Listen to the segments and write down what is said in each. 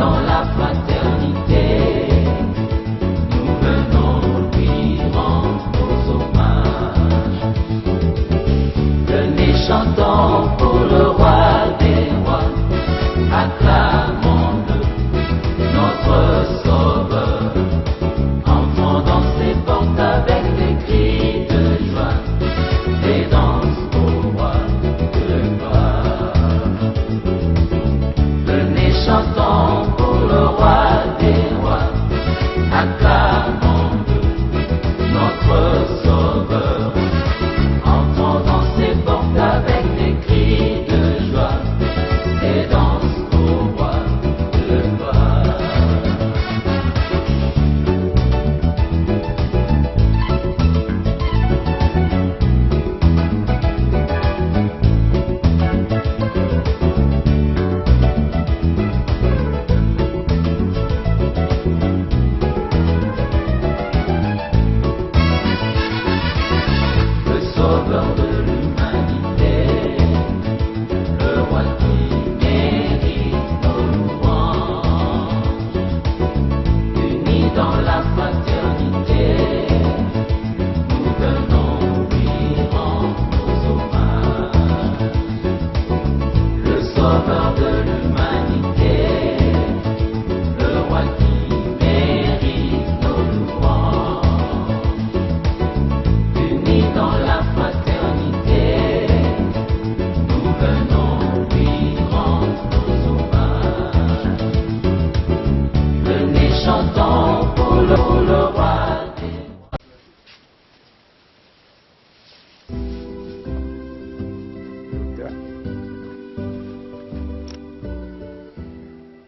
dans la fraternité, nous venons lui rendre nos hommages. Venez chantons pour le roi des rois, acclamons-le, notre sauveur. Entrons dans ses portes avec des cris de joie, des danses au roi de gloire. Venez chantons pour le roi des rois, acclamons-le, notre sauveur. Entrons dans ses portes avec des cris de joie, des danses au roi de gloire. Le sauveur de l'humanité, le roi qui mérite nos louanges. Unis dans la fraternité, nous venons lui rendre nos hommages. Le sauveur de l'humanité, le roi qui mérite nos louanges. Unis dans la fraternité, nous venons lui rendre nos hommages. Venez chantons pour le roi des rois.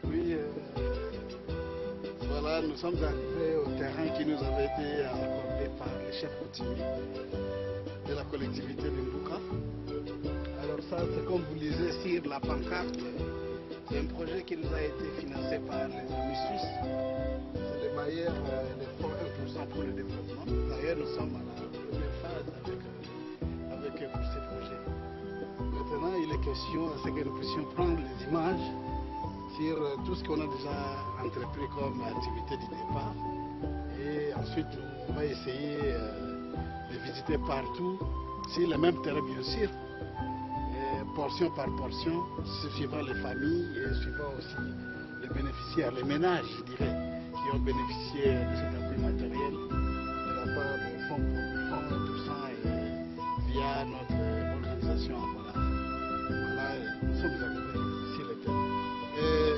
Oui, voilà, nous sommes arrivés au terrain qui nous avait été accordé par les chefs coutumiers de la collectivité de Mbouka. Alors ça, c'est comme vous lisez sur la pancarte, c'est un projet qui nous a été financé par les amis suisses. C'est les bailleurs, les fonds 1% pour le développement. D'ailleurs, nous sommes à la première phase avec eux pour ces projets. Maintenant, il est question à ce que nous puissions prendre les images sur tout ce qu'on a déjà entrepris comme activité du départ. Et ensuite, on va essayer de visiter partout, sur le même terrain bien sûr, et portion par portion, suivant les familles et suivant aussi les bénéficiaires, les ménages, je dirais, qui ont bénéficié de cet appui matériel de la part du fonds pour tout ça et via notre organisation en voilà. Voilà, nous sommes arrivés sur le terrain. Et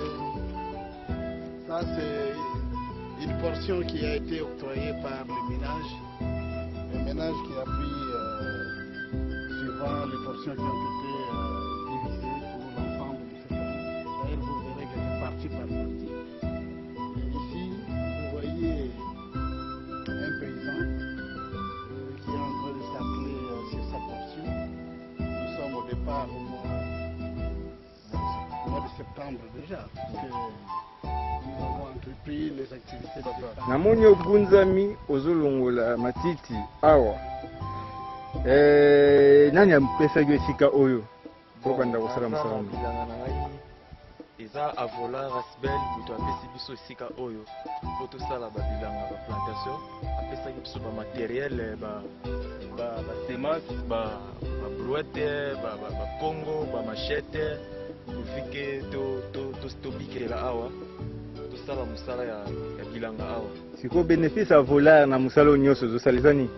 ça, c'est une portion qui a été octroyée par le ménage qui a pris suivant les portions qui ont été divisées pour l'ensemble de cette année. D'ailleurs, vous verrez que c'est partie par partie. Et ici, vous voyez un paysan qui est en train de s'atteler sur sa portion. Nous sommes au départ au mois de septembre déjà, puisque nous avons entrepris les activités de départ. Namoni ogunzami ozolongola matiti awa. Nani ampesa yo esika oyo? Bokanda kosala musala. Eza avola rasbel buto apesi biso esika oyo po tosala babilanga ba plantation apesaki biso ba matériel ba semence ba brouette ba kongo ba machette ufike to bikela awa tosala musala ya bilanga awa. Siko bénéfice avola na musala nyonso zosalizani.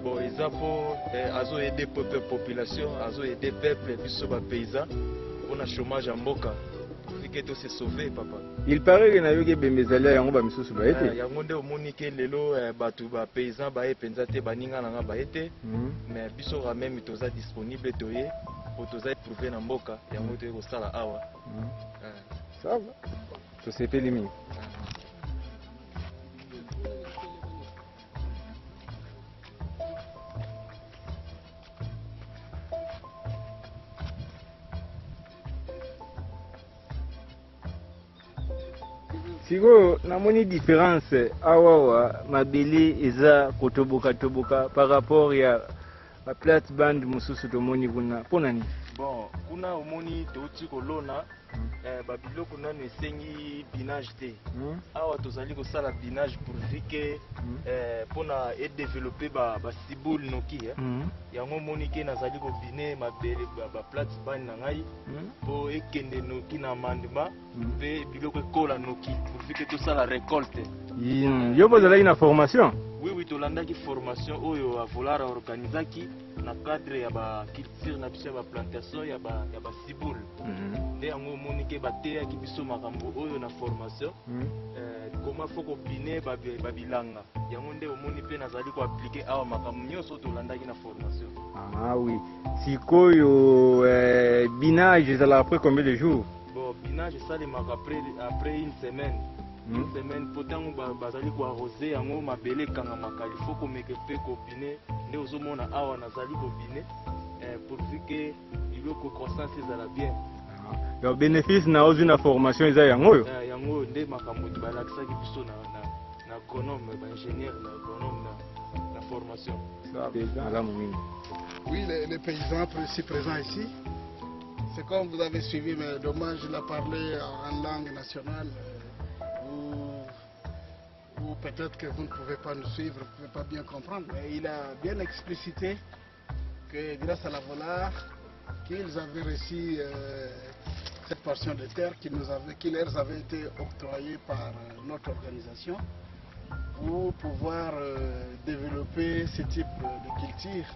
Bon, eza po azo aider population, azo aider peuple biso ba paysan pour na chômage en mboka. To se sauver papa. Il paraît que na yoke bembezalia yango ba misusu ba ete. Yango nde omoni ke lelo batu ba paysan ba epenza te baninga nanga ba ete. Mais biso ka même toza disponible toye pour toza prouver na mboka yango to ko sala awa. Ça va. To sepeli mingi. Siko namoni différence awawa mabele eza kotoboka toboka par rapport ya la plate band mususu tomoni kuna pona ni. Bon, kuna omoni touti kolona babiloko nano esengi binage te. Awa tozali kosala binage pourvu ke mpona edévelopper basiboule noki yango moni ke nazali kobine mabele baplate bani na ngai mpo ekende noki na mandema mpe biloko ekola noki pourvu ke tosala récolte. Yo bozalaki na formation? Oui, tolandaki formation oyo avolara organizaki na cadre ya baculture na biso ya baplantation ya basiboule. Nde yango omoni ke bateyaki biso makambo oyo na formation koma fo kobine babilanga. Yango nde omoni mpe nazali koaplike awa makambo nyonso tolandaki na formation. Ah oui. Sikoyo binage ezala après combien de jours? Bon, binage esalemaka après une semaine. Une semaine po ntango bazali koarrose yango mabele ekangamaka il faut komeka mpe kobine nde ozomona awa nazali kobine pourvu ke biloko croissance ezala bien. Yo bénéfice na ozwi na formation eza yango oyo? Yango oyo nde makambo balakisaki biso na agronome baingénieur na agronome na formation. Oui, les paysans ici présents ici, c'est comme vous avez suivi, mais dommage, il a parlé en langue nationale. Ou peut-être que vous ne pouvez pas nous suivre, vous ne pouvez pas bien comprendre, mais il a bien explicité que grâce à la Volar, qu'ils avaient reçu cette portion de terre qui leur avait été octroyée par notre organisation pour pouvoir développer ce type de culture.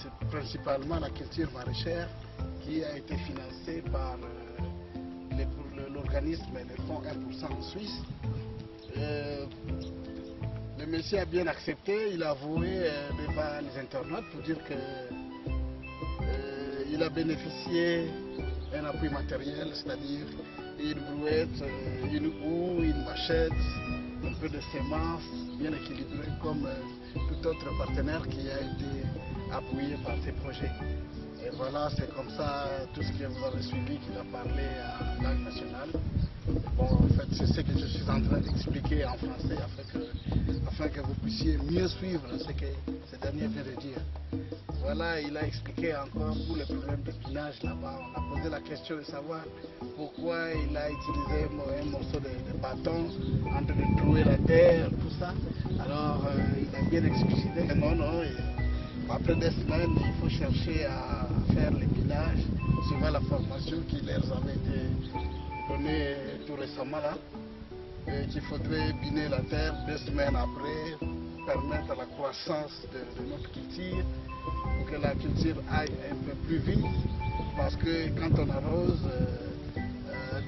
C'est principalement la culture maraîchère qui a été financée par l'organisme et le fonds 1% en Suisse. Le monsieur a bien accepté, il a avoué devant les internautes pour dire qu'il a bénéficié d'un appui matériel, c'est-à-dire une brouette, une houe, une machette, un peu de semences bien équilibrées comme tout autre partenaire qui a été appuyé par ces projets. Et voilà, c'est comme ça, tout ce que vous avez suivi, qu'il a parlé en langue nationale. Bon, en fait, c'est ce que je suis en train d'expliquer en français afin que vous puissiez mieux suivre ce que ce dernier vient de dire. Voilà, il a expliqué encore tous les problèmes de pinage là-bas. On a posé la question de savoir pourquoi il a utilisé un morceau de bâton en train de trouer la terre, tout ça. Alors, il a bien explicité que non, après des semaines, il faut chercher à faire le pinage suivant la formation qui leur avait été donnée tout récemment là. Qu'il faudrait biner la terre 2 semaines après, permettre la croissance de notre culture, pour que la culture aille un peu plus vite, parce que quand on arrose,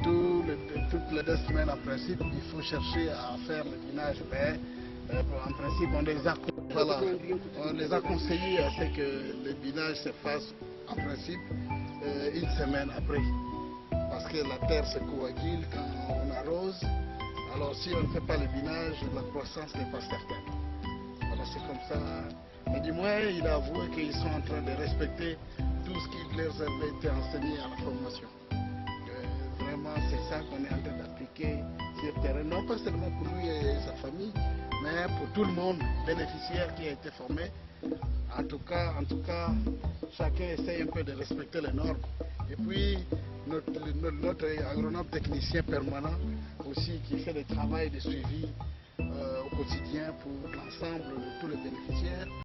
toutes les 2 semaines en principe, il faut chercher à faire le binage, mais en principe on les a conseillés à ce que le binage se fasse en principe 1 semaine après, parce que la terre se coagule quand on arrose. Alors si on ne fait pas le binage, la croissance n'est pas certaine. Voilà, c'est comme ça. Mais du moins, il a avoué qu'ils sont en train de respecter tout ce qui leur avait été enseigné à la formation. Vraiment, c'est ça qu'on est en train d'appliquer sur le terrain. Non pas seulement pour lui et sa famille, mais pour tout le monde bénéficiaire qui a été formé. En tout cas, chacun essaie un peu de respecter les normes. Et puis, notre agronome technicien permanent aussi qui fait le travail de suivi au quotidien pour l'ensemble de tous les bénéficiaires.